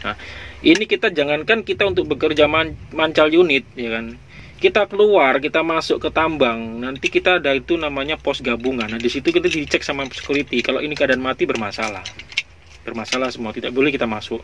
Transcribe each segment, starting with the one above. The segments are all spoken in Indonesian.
Nah, ini kita jangankan kita untuk bekerja mancal unit, ya kan. Kita keluar, kita masuk ke tambang, nanti kita ada itu namanya pos gabungan. Nah, di situ kita dicek sama security. Kalau ini keadaan mati bermasalah. Bermasalah semua, tidak boleh kita masuk.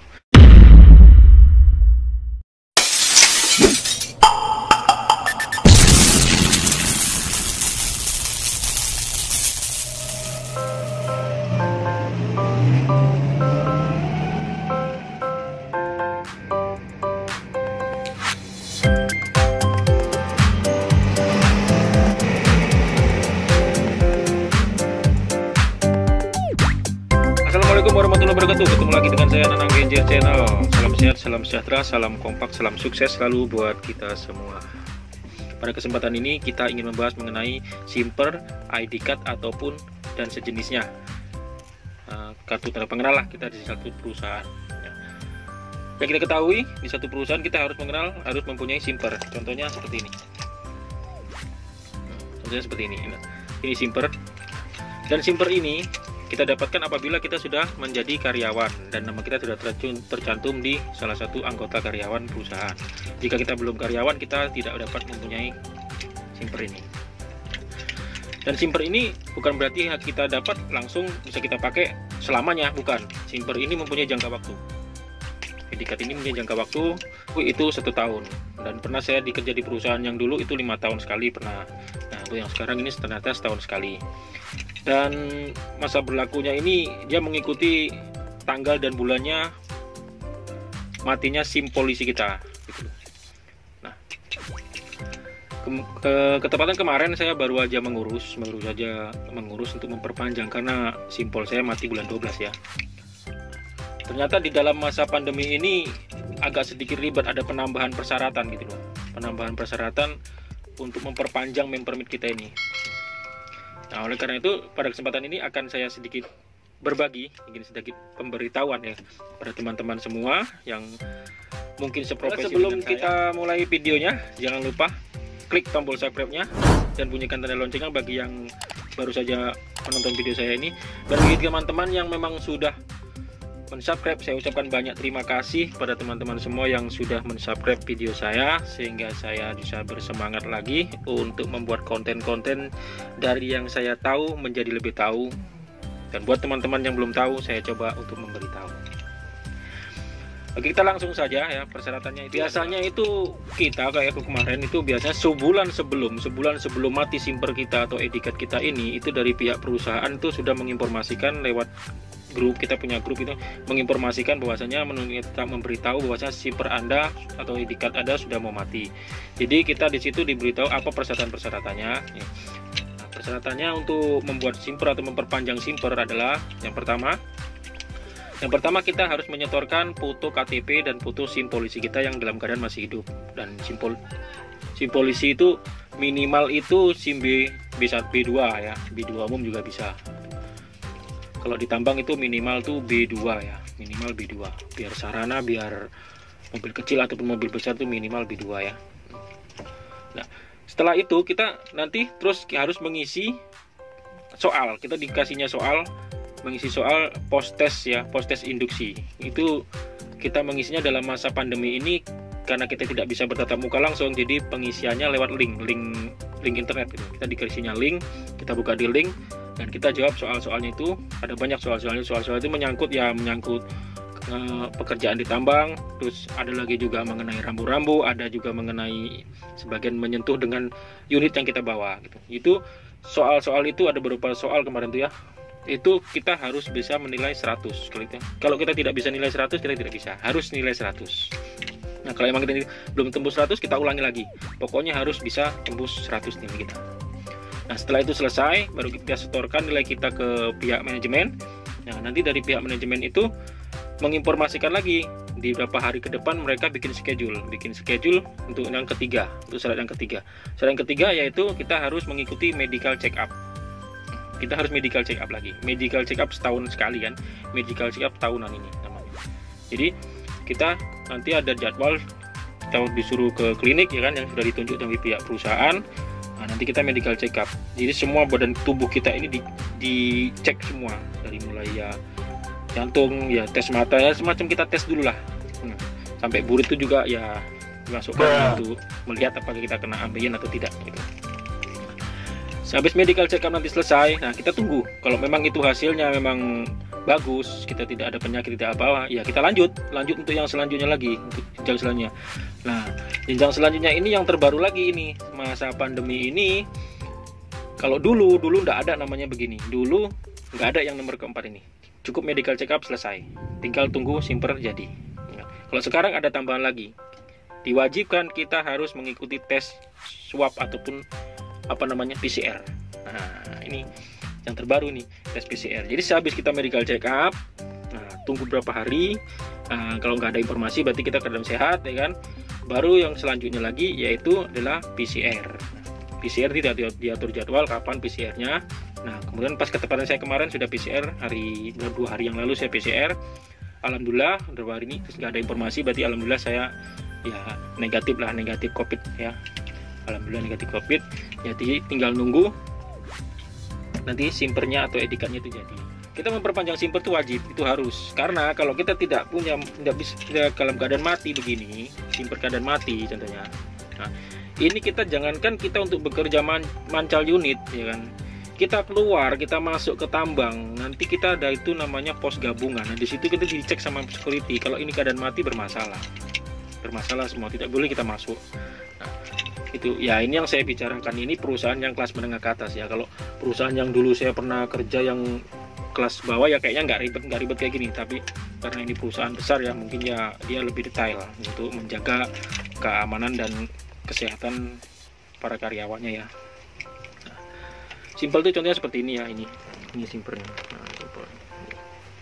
Assalamualaikum warahmatullahi wabarakatuh. Ketemu lagi dengan saya Nanang Genjer Channel. Salam sehat, salam sejahtera, salam kompak, salam sukses selalu buat kita semua. Pada kesempatan ini kita ingin membahas mengenai simper, ID card ataupun dan sejenisnya. Kartu tanda pengenal lah kita di satu perusahaan. Yang kita ketahui di satu perusahaan kita harus mengenal, harus mempunyai simper. Contohnya seperti ini. Contohnya seperti ini. Ini simper. Dan simper ini kita dapatkan apabila kita sudah menjadi karyawan dan nama kita sudah tercantum di salah satu anggota karyawan perusahaan. Jika kita belum karyawan, kita tidak dapat mempunyai simper ini. Dan simper ini bukan berarti kita dapat langsung bisa kita pakai selamanya, bukan. Simper ini mempunyai jangka waktu. ID card ini mempunyai jangka waktu itu 1 tahun. Dan pernah saya dikerja di perusahaan yang dulu itu 5 tahun sekali pernah. Nah, yang sekarang ini ternyata setahun sekali. Dan masa berlakunya ini dia mengikuti tanggal dan bulannya matinya SIM polisi kita gitu. Nah, ketepatan kemarin saya baru aja mengurus untuk memperpanjang karena SIM pol saya mati bulan 12 ya. Ternyata di dalam masa pandemi ini agak sedikit ribet, ada penambahan persyaratan gitu loh. Penambahan persyaratan untuk memperpanjang mempermit kita ini. Nah, oleh karena itu pada kesempatan ini akan saya sedikit berbagi, ingin sedikit pemberitahuan ya pada teman-teman semua yang mungkin seprofesi. Sebelum kita mulai videonya, jangan lupa klik tombol subscribe-nya dan bunyikan tanda loncengnya bagi yang baru saja menonton video saya ini. Dan bagi teman-teman yang memang sudah mensubscribe, saya ucapkan banyak terima kasih pada teman-teman semua yang sudah mensubscribe video saya, sehingga saya bisa bersemangat lagi untuk membuat konten-konten dari yang saya tahu menjadi lebih tahu. Dan buat teman-teman yang belum tahu, saya coba untuk memberitahu. Oke, kita langsung saja ya persyaratannya. Biasanya itu kita kayak aku kemarin itu biasanya sebulan sebelum mati simper kita atau ID card kita ini, itu dari pihak perusahaan itu sudah menginformasikan lewat grup, kita punya grup itu menginformasikan bahwasanya memberitahu bahwasanya simper Anda atau ID card Anda sudah mau mati. Jadi kita di situ diberitahu apa persyaratan-persyaratannya. Nah, persyaratannya untuk membuat simper atau memperpanjang simper adalah yang pertama kita harus menyetorkan foto KTP dan foto SIM polisi kita yang dalam keadaan masih hidup. Dan SIM polisi itu minimal itu SIM B1 B2 ya, B2 umum juga bisa. Kalau ditambang itu minimal tuh B2 ya, minimal B2. Biar sarana, biar mobil kecil ataupun mobil besar tuh minimal B2 ya. Nah, setelah itu kita nanti terus harus mengisi soal. Kita dikasihnya soal, mengisi soal post test ya, post test induksi. Itu kita mengisinya dalam masa pandemi ini karena kita tidak bisa bertatap muka langsung, jadi pengisiannya lewat link internet gitu. Kita dikasihnya link, kita buka di link dan kita jawab soal-soalnya itu. Ada banyak soal-soal itu menyangkut pekerjaan di tambang, terus ada lagi juga mengenai rambu-rambu, ada juga mengenai sebagian menyentuh dengan unit yang kita bawa gitu. Itu soal-soal itu ada beberapa soal kemarin tuh ya. Itu kita harus bisa menilai 100 kalau kita tidak bisa nilai 100, kita tidak bisa, harus nilai 100. Nah, kalau emang kita belum tembus 100, kita ulangi lagi. Pokoknya harus bisa tembus 100 nilai kita. Nah, setelah itu selesai, baru kita setorkan nilai kita ke pihak manajemen. Nah, nanti dari pihak manajemen itu menginformasikan lagi di beberapa hari ke depan mereka bikin schedule untuk yang ketiga, untuk syarat yang ketiga. Syarat yang ketiga yaitu kita harus mengikuti medical check up. Kita harus medical check up lagi. Medical check up setahun sekali kan. Medical check up tahunan ini namanya. Jadi kita nanti ada jadwal, kita disuruh ke klinik ya kan, yang sudah ditunjuk dari pihak perusahaan. Nah, nanti kita medical check up. Jadi semua badan tubuh kita ini dicek semua, dari mulai ya jantung, ya tes mata, ya semacam kita tes dulu lah. Sampai burit itu juga ya dimasukkan untuk melihat apakah kita kena ambeien atau tidak gitu. Sehabis medical check up nanti selesai, nah kita tunggu. Kalau memang itu hasilnya memang bagus, kita tidak ada penyakit, tidak apa, ya kita lanjut untuk yang selanjutnya lagi, untuk jenjang selanjutnya. Nah, jenjang selanjutnya ini yang terbaru lagi ini, masa pandemi ini. Kalau dulu nggak ada namanya begini. Dulu nggak ada yang nomor keempat ini. Cukup medical check up selesai, tinggal tunggu simper jadi. Nah, kalau sekarang ada tambahan lagi, diwajibkan kita harus mengikuti tes swab ataupun PCR. Nah, ini yang terbaru nih, tes PCR. Jadi sehabis kita medical check up, nah, tunggu berapa hari. Kalau nggak ada informasi berarti kita keadaan sehat, ya kan. Baru yang selanjutnya lagi yaitu adalah PCR. PCR tidak diatur jadwal kapan PCR-nya. Nah, kemudian pas ketepatan saya kemarin sudah PCR, 2 hari yang lalu saya PCR. Alhamdulillah, beberapa hari ini nggak ada informasi, berarti alhamdulillah saya ya negatif COVID ya. Alhamdulillah negatif COVID. Jadi tinggal nunggu nanti simpernya atau edikatnya itu jadi. Kita memperpanjang simper itu wajib, itu harus. Karena kalau kita tidak bisa dalam keadaan mati begini, simper keadaan mati contohnya. Nah, ini kita jangankan kita untuk bekerja mancal unit, ya kan. Kita keluar, kita masuk ke tambang, nanti kita ada itu namanya pos gabungan. Nah, di situ kita dicek sama security. Kalau ini keadaan mati bermasalah semua, tidak boleh kita masuk. Nah, itu ya, ini yang saya bicarakan ini perusahaan yang kelas menengah ke atas ya. Kalau perusahaan yang dulu saya pernah kerja yang kelas bawah ya kayaknya nggak ribet kayak gini, tapi karena ini perusahaan besar ya, mungkin ya dia lebih detail untuk menjaga keamanan dan kesehatan para karyawannya ya. Nah, simpel itu contohnya seperti ini ya, ini simpernya. Nah, simpel.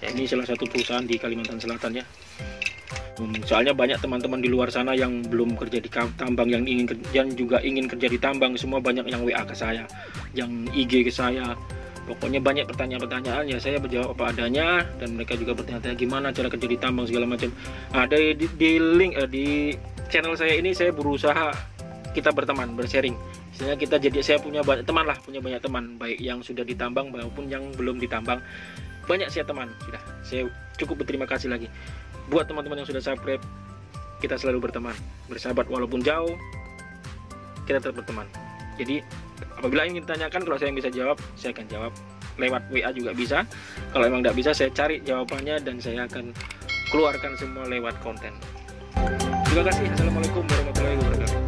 Ya, ini salah satu perusahaan di Kalimantan Selatan ya. Soalnya banyak teman-teman di luar sana yang belum kerja di tambang, yang juga ingin kerja di tambang. Semua banyak yang WA ke saya, yang IG ke saya. Pokoknya banyak pertanyaan-pertanyaan ya, saya menjawab apa adanya, dan mereka juga bertanya gimana cara kerja di tambang segala macam. Ada di link di channel saya ini, saya berusaha kita berteman, bersharing. Misalnya saya punya banyak teman, baik yang sudah ditambang maupun yang belum ditambang. Banyak saya teman, sudah. Saya cukup berterima kasih lagi. Buat teman-teman yang sudah subscribe, kita selalu berteman, bersahabat walaupun jauh, kita tetap berteman. Jadi apabila ingin ditanyakan, kalau saya yang bisa jawab, saya akan jawab. Lewat WA juga bisa. Kalau emang tidak bisa, saya cari jawabannya dan saya akan keluarkan semua lewat konten. Terima kasih. Assalamualaikum warahmatullahi wabarakatuh.